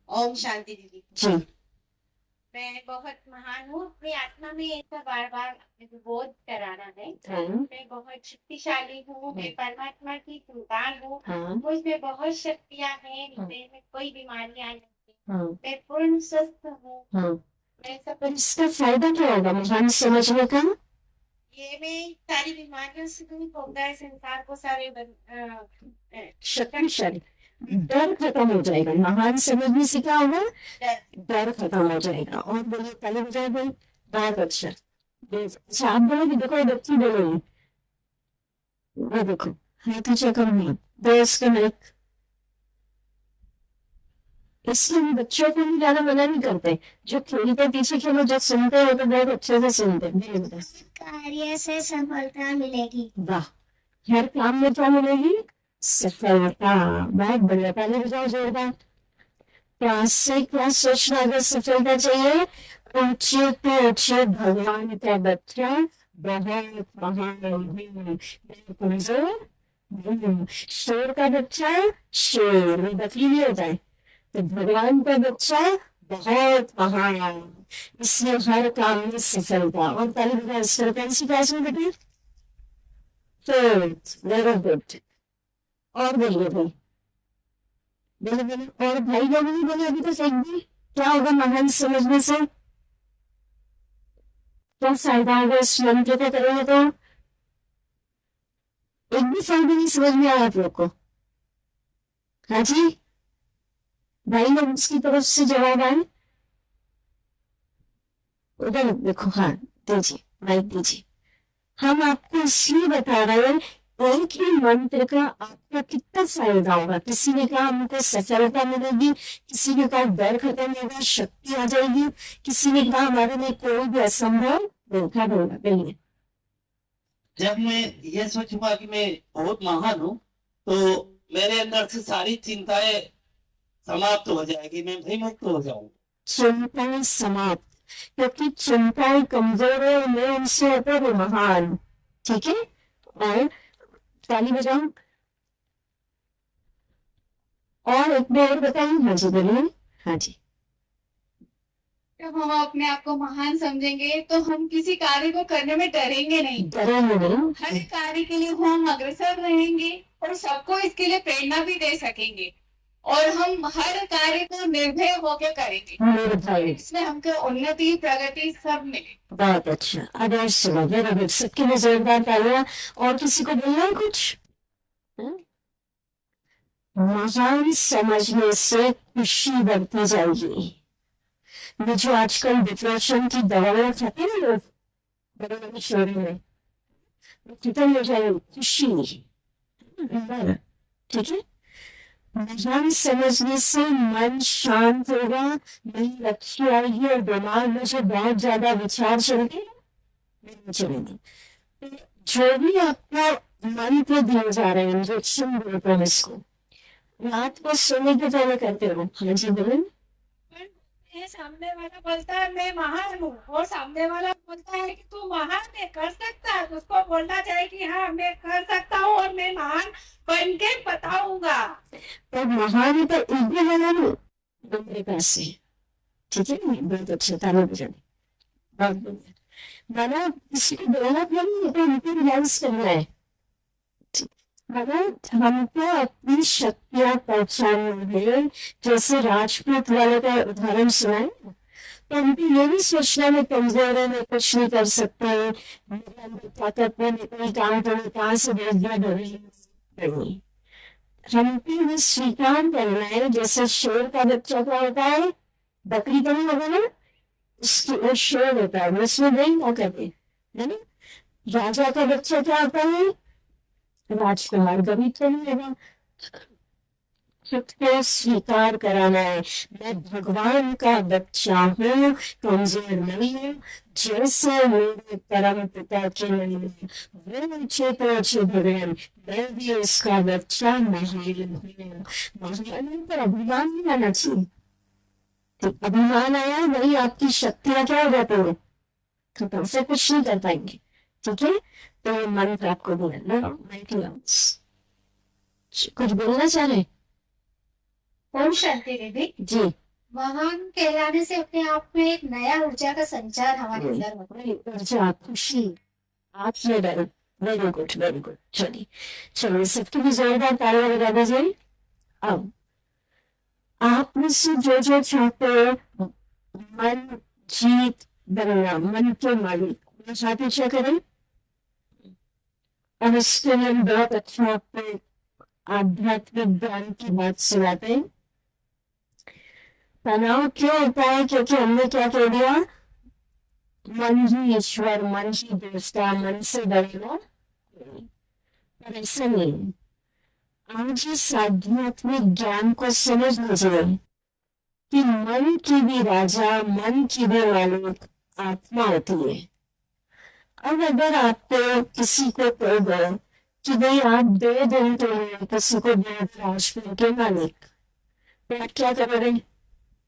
ओम शांति दीदी। जी, मैं बहुत महान हूँ, अपनी आत्मा में ऐसा बार बार अपने को बोध कराना है। हाँ, मैं बहुत शक्तिशाली हूँ, मैं परमात्मा की संतान हूँ, हाँ, मुझ में बहुत शक्तियाँ हैं, मुझे में कोई बीमारियां नहीं, हाँ, मैं पूर्ण स्वस्थ हूँ। हाँ। मैं सब पर इसका फायदा क्या होगा महान समझने का? ये मैं सारी बीमारियों से दूर होता है, संसार को सारे शक्तिशाली, डर खत्म हो जाएगा। महान समझने से क्या होगा? डर खत्म हो जाएगा। और बोलिए, पहले हो जाएगा। बहुत अच्छा। अच्छा, आप बोलोगे? देखो ये बच्ची बोलोगे, ये देखो हाथ ऊंचा करो, दो इसका माइक। इसलिए हम बच्चों को भी ज्यादा मना नहीं करते। जो खेलते पीछे खेलो, जो सुनते हो तो बहुत अच्छे से सुनते हैं। कार्य से सफलता मिलेगी। वाह, हर काम में क्या मिलेगी? सफलता। बहुत बढ़िया, पहले बताओ जोरदार। क्लास से क्या सोचना, अगर सफलता चाहिए, ऊंचे पे ऊंचे भगवान का बच्चा बहुत महान, कमजोर शेर का बच्चा, शेर में बकरी नहीं होता है, तो भगवान का बच्चा बहुत महान, इसलिए हर काम में सफलता। और पहले बताया कौन सी क्लास में बेटे? Fourth, very good. और बोलिए भाई, बोले बोले। और भाई लोग भी बोले अभी तो एक भी। क्या होगा महान समझने से? क्या फायदा होगा इस मंत्र को करोगे तो? एक भी फायदा नहीं समझ में आया आप लोग को? हाँ जी, भाई लोग उसकी तरफ से जवाब आए। उधर देखो, हाँ दीजिए, माइक दीजिए। हम आपको इसलिए बता रहे हैं, एक ही मंत्र का आपको कितना फायदा होगा। किसी ने कहा हमको सफलता मिलेगी, किसी ने कहा डर खत्म होगा, शक्ति आ जाएगी, किसी ने कहा हमारे लिए कोई भी असंभव नहीं होगा। बोलिए। जब मैं ये सोचूंगा कि मैं बहुत महान हूँ, तो मेरे अंदर से सारी चिंताएं समाप्त हो जाएगी, मैं भयमुक्त हो जाऊंगा। चिंताएं समाप्त, क्योंकि चिंताएं कमजोर है, मैं उनसे होता हूँ महान। ठीक है? और ताली बजाओ। और एक बार बताइए। हाँ जी बोलिए। हाँ जी। जब हम अपने आप को महान समझेंगे तो हम किसी कार्य को करने में डरेंगे नहीं, डरेंगे नहीं। हर एक कार्य के लिए हम अग्रसर रहेंगे और सबको इसके लिए प्रेरणा भी दे सकेंगे और हम हर कार्य को निर्भय होकर करेंगे। निर्भय। इसमें हमको उन्नति प्रगति सब मिले। बहुत अच्छा, आदर्श सुनो, वेरी गुड, सबके लिए जोरदार तालियां। और किसी को बोलना है कुछ? हाँ? महान समझने से खुशी बढ़ती जाएगी। ये जो आजकल डिप्रेशन की दवाइयां खाते हैं ना लोग बड़े बड़े शहरों में, खत्म हो जाएगी खुशी। ठीक है। महान समझने से मन शांत होगा, नई लक्ष्य आएगी और दिमाग में जो बहुत ज्यादा विचार चलेंगे नहीं चलेंगे। जो भी आपको मन पे दिए जा रहे हैं, इंजेक्शन बोलते हैं इसको, रात को सोने के पहले करते हो। हाँ जी बोले। ये सामने वाला बोलता है मैं महान हूँ और सामने वाला बोलता है कि तू महान है, कर सकता है, उसको बोलना चाहिए कि हाँ मैं कर सकता हूँ और मैं महान बन के बताऊंगा। पर महान है तो एक भी वाला नहीं मेरे पास से। ठीक है, बहुत अच्छा, ताली बजाने। बहुत बढ़िया। माना किसी को बोलना भी नहीं तो उनको रियलाइज करना है। माना हमको अपनी शक्तियां पहचाननी है। जैसे राजपूत वाले का उदाहरण सुना है, तो उनको ये नहीं सोचना मैं कमजोर है, मैं कुछ नहीं कर सकता, मेरे अंदर ताकत में कोई काम करूँ, कहाँ से बेजगा नहीं। हमको ये स्वीकार करना है। जैसे शेर का बच्चा क्या होता है, बकरी तो नहीं होगा ना, वो शेर होता है, उसमें नहीं ना करते है ना। राजा का बच्चा क्या होता है, राजकुमार, कभी तो नहीं होगा। खुद को स्वीकार कराना है, मैं भगवान का बच्चा हूँ, कमजोर नहीं हूँ। जैसे मेरे परम पिता के नहीं वो ऊंचे पहुंचे भगवान, मैं भी उसका बच्चा महान हूँ। महान पर अभिमान नहीं आना चाहिए। तो अभिमान आया वही आपकी शक्तियां क्या हो जाती है, खत्म, से कुछ नहीं कर पाएंगे। ठीक है, तो मंत्र आपको बोलना। कुछ बोलना चाह रहे? ओम शांति दीदी। जी। महान कहलाने से अपने आप में एक नया ऊर्जा का संचार हमारे अंदर होता है। ऊर्जा, खुशी, आत्मबल। Very good, very good. चलिए चलिए, सबके भी जोरदार तालियां बजा दीजिए। अब आप मुझसे जो जो चाहते हो, मन जीत बनना, मन के मालिक चाहते क्या करें। और इसके लिए बहुत अच्छा आपको आध्यात्मिक ज्ञान की बात सुनाते हैं। तनाव क्यों होता है, क्योंकि हमने क्या कह दिया, मन ही ईश्वर, मन ही देवता, मन से डरना। पर ऐसा नहीं। आज इस आध्यात्मिक ज्ञान को समझ लीजिए कि मन की भी राजा, मन की भी मालिक आत्मा होती है। अब अगर आपको किसी को कह दो कि भाई आप 2 दिन के लिए किसी को राजपूत के मालिक, तो आप क्या करोगे?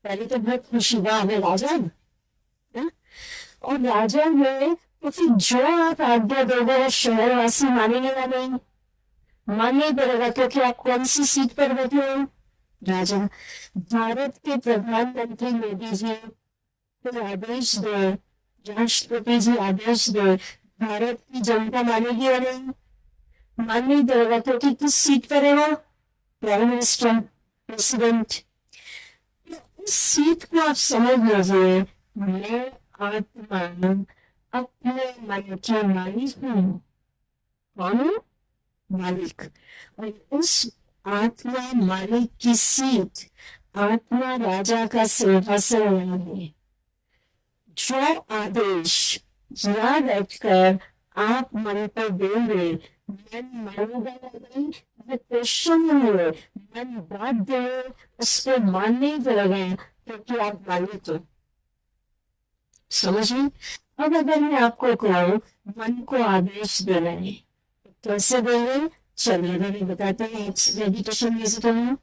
पहले तो बहुत खुशी हुआ, हमें राजा है? और राजा है तो फिर जो आप आज्ञा दोगे शहरवासी मानेंगे ना नहीं, मानना ही पड़ेगा, क्योंकि आप कौन सी सीट पर बैठे हो, राजा। भारत के प्रधानमंत्री मोदी जी तो आदेश दे, राष्ट्रपति जी आदेश दे, भारत की जनता मानेगी या नहीं? मानना ही पड़ेगा, क्योंकि किस सीट पर है वो, प्राइम मिनिस्टर, प्रेसिडेंट। इस सीट को आप समझ लीजिए, मैं आत्मा अपने मन के मालिक हूँ। कौन हूँ? मालिक। और उस आत्मा मालिक की सीट, आत्मा राजा का सिंहासन है। जो आदेश याद रखकर आप मन पर देंगे, मन मानेगा नहीं, वो क्वेश्चन नहीं है, मन बात दे, उसको मानने ही पड़ेगा, क्योंकि आप मालिक हो। समझिए। अब अगर मैं आपको कहूँ मन को आदेश देना है, कैसे देंगे? चलिए मैं बताते हैं। मेडिटेशन कैसे करना,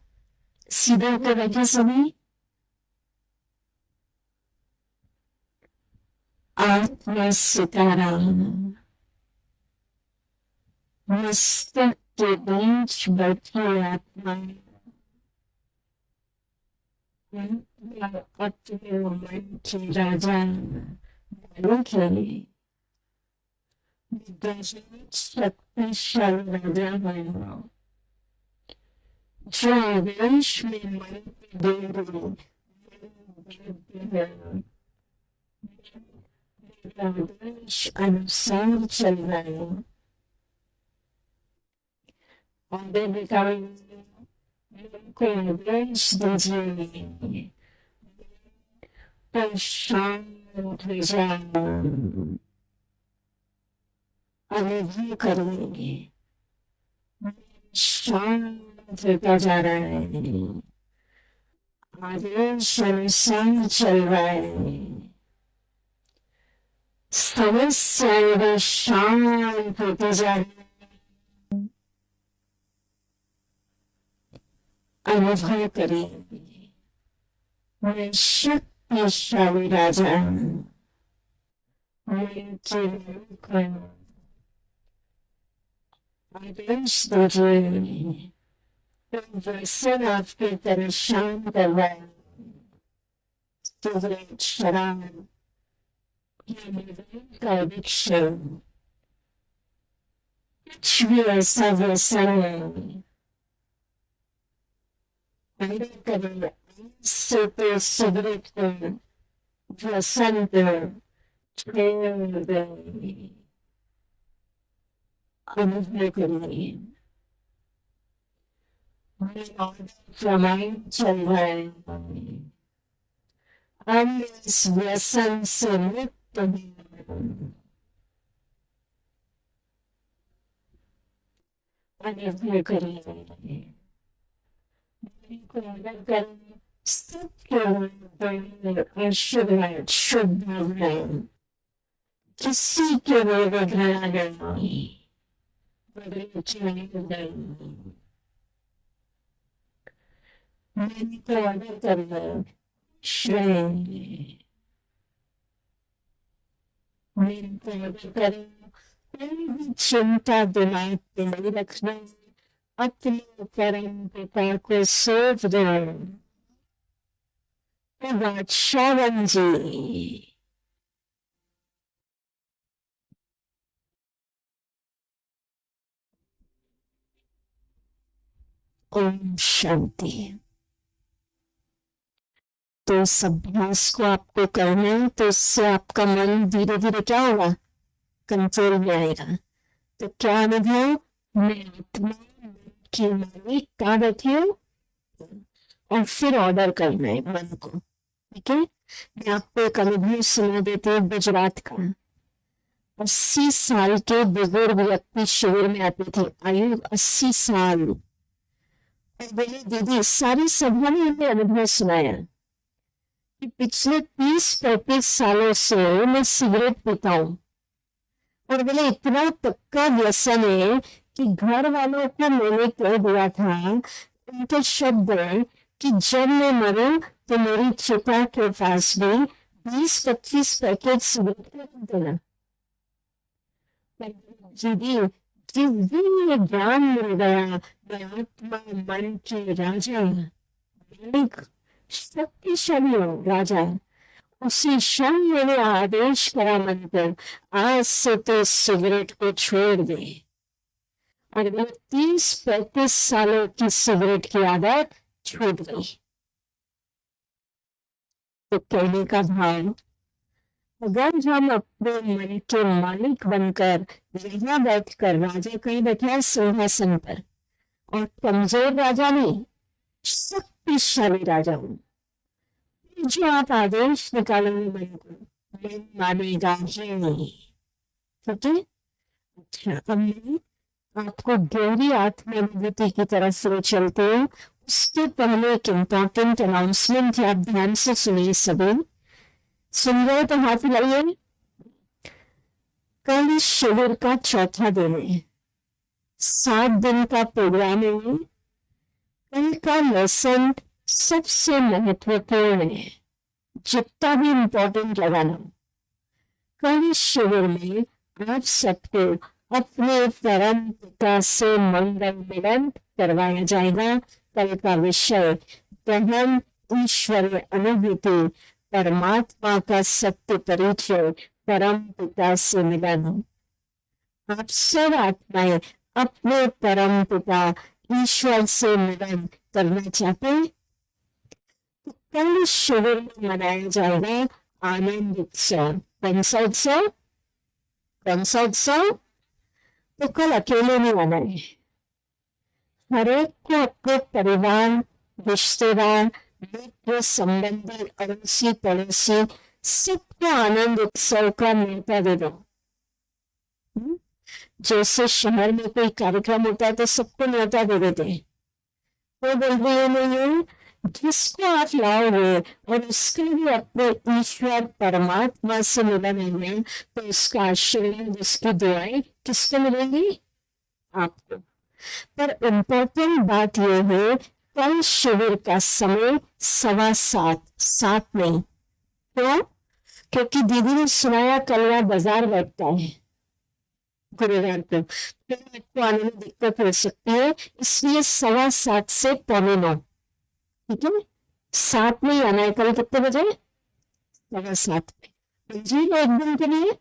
सीधे होकर बैठे सभी, आत्मा सितारा, मस्तक के बीच बैठी आत्मा अपने मन की राजा मालिक है, शक्तिशाली राजा है, जो आदेश में मन पे दे आदेश अनुसार चल रहा है। आगे को आदेश दीजिए तो शांत हो जाए, अनुभव करेंगे शांत होता जा रहा है, आदेश अनुसार चल रहा है, समस्या शांत होते जा रही है। अनुभव करेंगे मैं शक्तिशाली राजा हूँ, आदेश दीजिए वैसे आपकी परेशान कर रहा है, सिगरेट शराब का एडिक्शन कुछ भी ऐसा व्यसन है, से तो सिगरेट को व्यसन को छोड़ दें, अनुभव करिए समय चल रहा है, हम इस व्यसन से मुक्त हैं, अनुभव करिए शुभ भावनाएं किसी के लिए घृणा नहीं, मन को ऑर्डर करना श्रेय, मन को ऑर्डर करना, कोई भी चिंता दिमाग पे नहीं रखना, अपने परम पिता को सौंप दो, बादशाह बन जी। ओम शांति। तो इस अभ्यास को आपको करना है, तो इससे आपका मन धीरे धीरे क्या होगा, कंट्रोल में आएगा। तो क्या अनुभव, मैं आत्मा की मालिक कहाँ बैठी हूँ, और फिर ऑर्डर करना है मन को। ठीक है, मैं आपको एक अनुभव सुना देती हूँ गुजरात का। 80 साल के बुजुर्ग व्यक्ति शिविर में आते थे, आयु 80 साल, और बोले दीदी सारी सभा में हमने अनुभव सुनाया कि पिछले 30-35 सालों से मैं सिगरेट पीता हूँ, और बोले इतना पक्का व्यसन है कि घर वालों को मैंने कह दिया था, उनके शब्द है कि जब मैं मरूं तो मेरी चिता के पास भी 20-25 पैकेट सिगरेट रख देना। दीदी जिस दिन ये ज्ञान मिल गया, मैं आत्मा मन के राजा, मालिक, शक्तिशाली हूँ राजा, उसी क्षण मैंने आदेश करा मन पर, आज से तो सिगरेट को छोड़ दे, और 30-35 सालों की सिगरेट की आदत छूट गई। तो कहने का भाव, अगर हम अपने मन के मालिक बनकर यहाँ बैठकर, राजा कहीं बैठा है सिंहासन पर, और कमजोर राजा नहीं, शक्तिशाली राजा हूँ, जो आप आदेश निकालेंगे मन को, मन मानेगा ही नहीं। ठीक है, अच्छा अब मैं आपको गहरी आत्मानुभूति की तरफ से चलते हैं। उसके पहले एक इम्पोर्टेंट अनाउंसमेंट है, आप ध्यान से सुनिए सभी। सुन रहे तो हाथ हिलाइए। कल शिविर का चौथा दिन है, 7 दिन का प्रोग्राम है। कल का लेसन सबसे महत्वपूर्ण है, जितना भी इम्पोर्टेंट लगाना। कल शिविर में आप सबको अपने परम पिता से मंगल मिलन करवाया जाएगा। कल का विषय गहन ईश्वरीय अनुभूति, परमात्मा का सत्य परिचय, परम पिता से मिलन। आप सब आत्माएं अपने परम पिता ईश्वर से मिलन करना चाहते हैं तो कल शिविर में मनाया जाएगा आनंद उत्सव। कौन सा उत्सव? कौन सा उत्सव? तो कल अकेले नहीं आना है। हर एक को अपने परिवार, रिश्तेदार, मित्र, संबंधी, अड़ोसी पड़ोसी सबको आनंद उत्सव का न्योता दे दो। जैसे शहर में कोई कार्यक्रम होता है तो सबको न्योता दे देते हैं। वो बोल रही है नहीं है, जिसको आप लाओगे और उसके भी अपने ईश्वर परमात्मा से मिलन है तो उसका आशीर्वाद, उसकी दुआएं किसको मिलेंगी? आपको। पर इम्पोर्टेंट बात यह है कल शिविर का समय 7:15 नहीं। क्यों? क्योंकि दीदी ने सुनाया कल वहां बाजार बैठता है गुरुवार को, तो आपको आने में दिक्कत हो सकती है, इसलिए 7:15 से 7:45। ठीक है, 7 में ही आना है। कल कितने बजे? 7:15 में जी, एक दिन के लिए।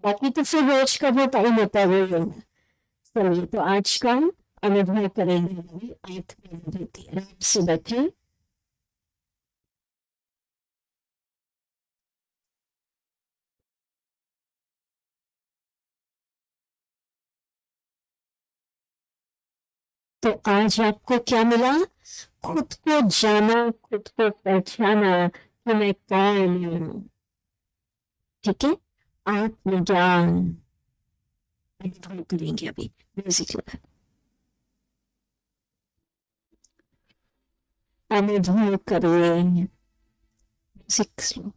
बाकी तो फिर रोज का जो टाइम होता है वही होगा। चलिए, तो आज का अनुभव करेंगे आत्मानुभूति। आराम से बैठे। तो आज आपको क्या मिला? खुद को जाना, खुद को पहचाना कि मैं कौन हूं। ठीक है, आत्मज्ञान अनुभव करेंगे। अभी म्यूजिक लगा, अनुभव करिए। Music slow.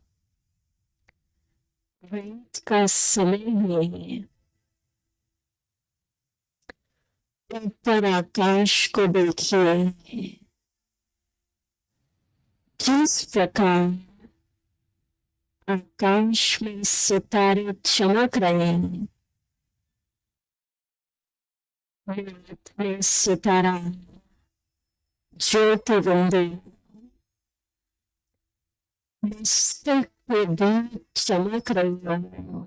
रात का समय है, ऊपर आकाश को देखिए। जिस प्रकार आकाश में सितारे चमक रहे हैं, रात में सितारा ज्योतिर्बिंदु मस्तक पे दीप चमक रहे हैं।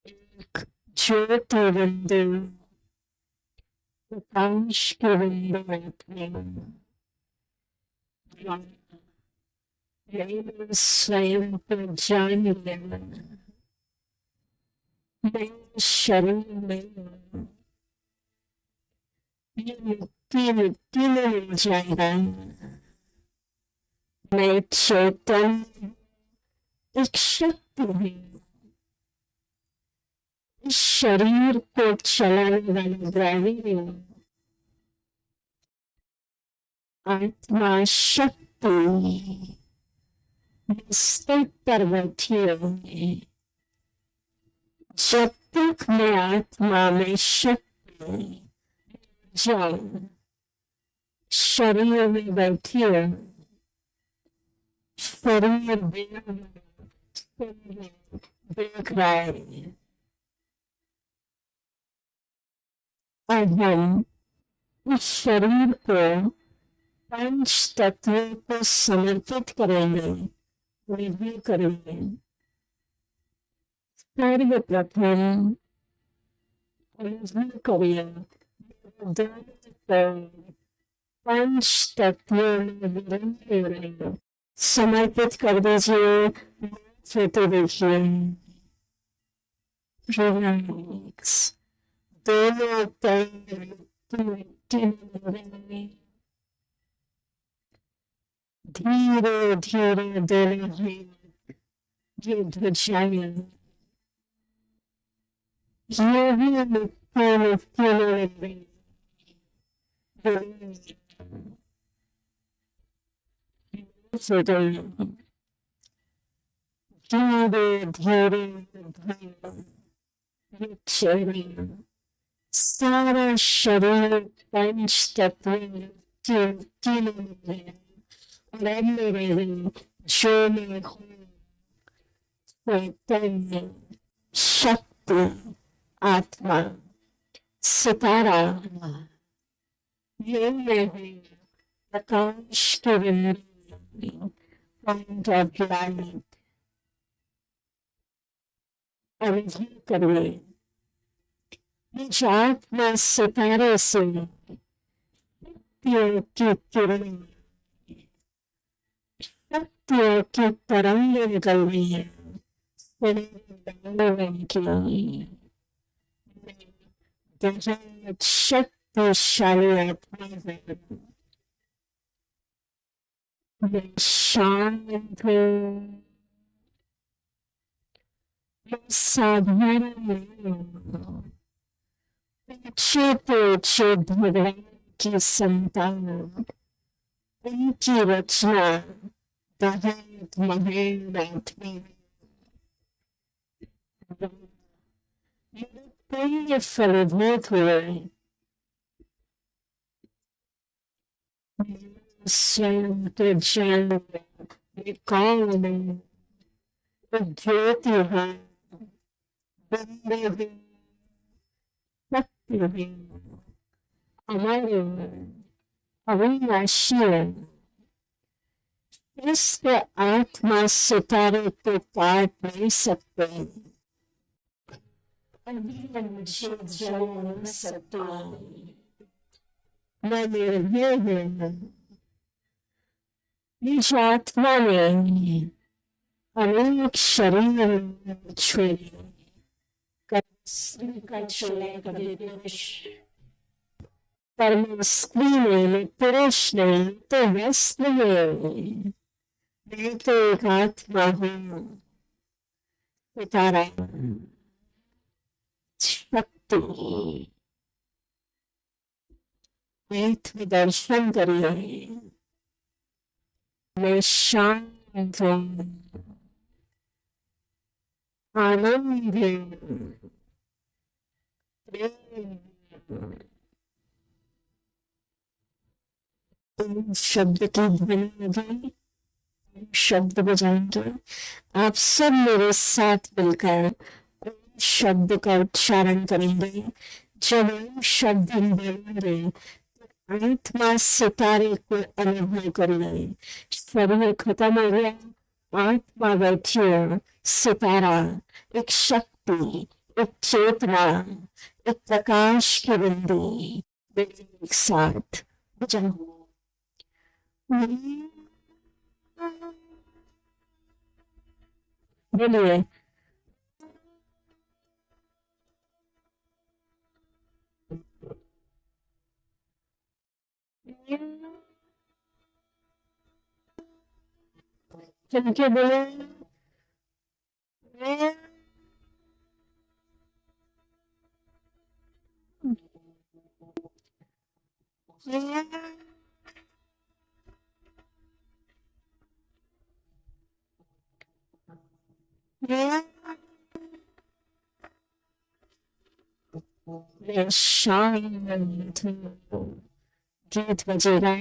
एक ज्योतिर्बिंदु प्रकाश के बिंदु में स्वयं को जान लेना। मैं शरीर में ये मिट्टी मिट्टी में मिल जाएगा। मैं चेतन एक शक्ति हूँ, इस शरीर को चलाने वाला ड्राइवर हूँ। आत्मा शक्ति मस्तक पर बैठी है। जब तक मैं आत्मा में शक्ति जान शरीर में बैठी है, शरीर देख रहा है। अब हम इस शरीर को 5 तत्वों को समर्पित करेंगे, रिव्यू करेंगे। सर्वप्रथम अनुभव करिए, 5 तत्वों में विलीन हो रहे हैं। समर्पित कर दीजिए। फोटो देखिए। रिलैक्स। दोनों पैर धीरे धीरे दोनों हाथ ये धुजाएं ये भी मिट्टी मिट्टी में लग रही। धीरे धीरे चेहरा सारा शरीर 5 तत्वों तीनों में और अब मेरे जो मैं हूँ चैतन्य, शक्ति, आत्मा, सितारा, ये नहीं प्रकाश के पॉइंट ऑफ लाइट अनुभव करिए। निज आत्मा सितारे से शक्तियों की किरण, शक्तियों की तरंग निकल रही है शक्तिशाली आत्मा है। मैं शांत हूँ, मैं साधारण हूँ, ऊंचे ऊंचे भगवान की संतान, उनकी रचना बहुत महान आत्मा, पुण्य फलीभूत हुए। स्वयं के जन्म में कौन ज्योति है, बंदे हैं, शक्ति है, अमर है, अविनाशी है। इसके आत्मा सितारे को काट नहीं सकते, अभी मुझे जल नहीं सकता। मैं निर्भय हूँ, निज आत्मा ने अनेक शरीर छुए, कभी छुए, कभी पुरुष, पर स्त्री ने पुरुष ने तो वस्त्र में, मैं तो एक आत्मा हूँ, सितारा, शक्ति। आत्म दर्शन करिए। मैं शांत हूँ, आनंद हूँ, प्रेम हूँ। ओम शब्द की ध्वनि लगाई, शब्द बजाएंगे। आप सब मेरे साथ मिलकर ओम शब्द का उच्चारण करेंगे। जब ओम शब्द हम बोलेंगे, आत्मा सितारे को अनुभव करिए। शरीर खत्म हो गया, आत्मा बैठी है, सितारा एक शक्ति, एक चेतना, एक प्रकाश की बिंदु, एक साथ बजाओ। बोलिए। चल के बोले। मैं शांत हूँ। गीत बजेगा,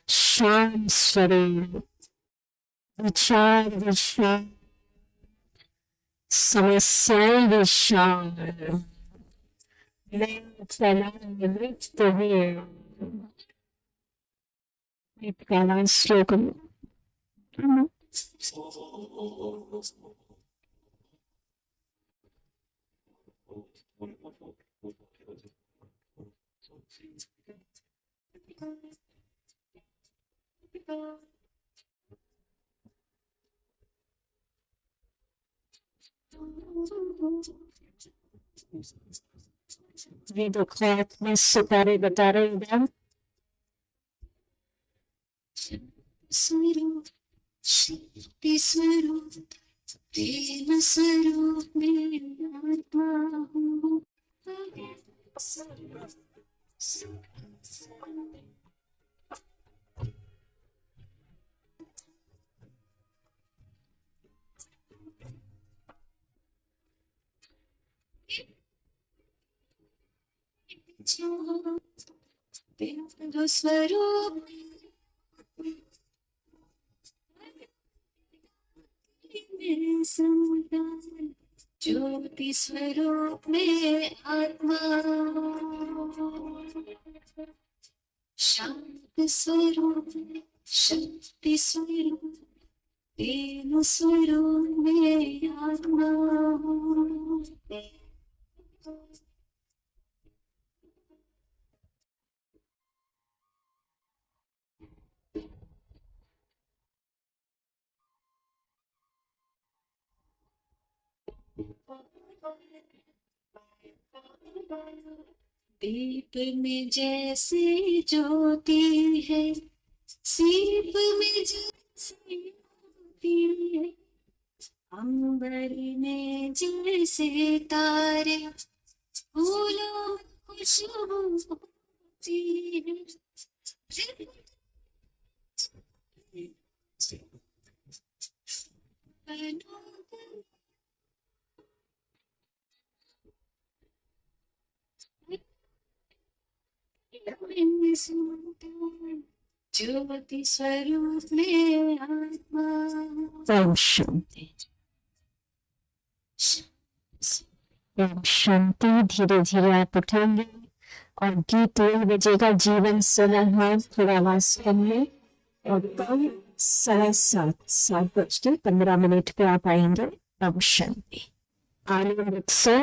शांत स्वरूप, विचार विशाल, समस्याएं विशाल, मैं फैलात हुए एक काला श्लोक। ये देखो आत्मा सितारे बता रहे हैं। स्वरूप, शक्ति स्वरूप, प्रेम स्वरूप मेरी आत्मा हूँ। स्वरूप में सदा ज्योति स्वरूप में आत्मा, शांत स्वरूप शक्ति स्वरूप प्रेम स्वरूप में आत्मा। दीप में जैसे ज्योति है, सीप में जैसे मोती है, अंबर में जैसे तारे, फूलों में खुशबू होती है। ज्योति स्वरूप में आत्मा। ओम शांति। ओम शांति। धीरे धीरे आप उठेंगे और गीत यह बजेगा जीवन सुनहरा, थोड़ा आवाज करने, और कल 7:15 पे आप आएंगे। ओम शांति। आनंद उत्सव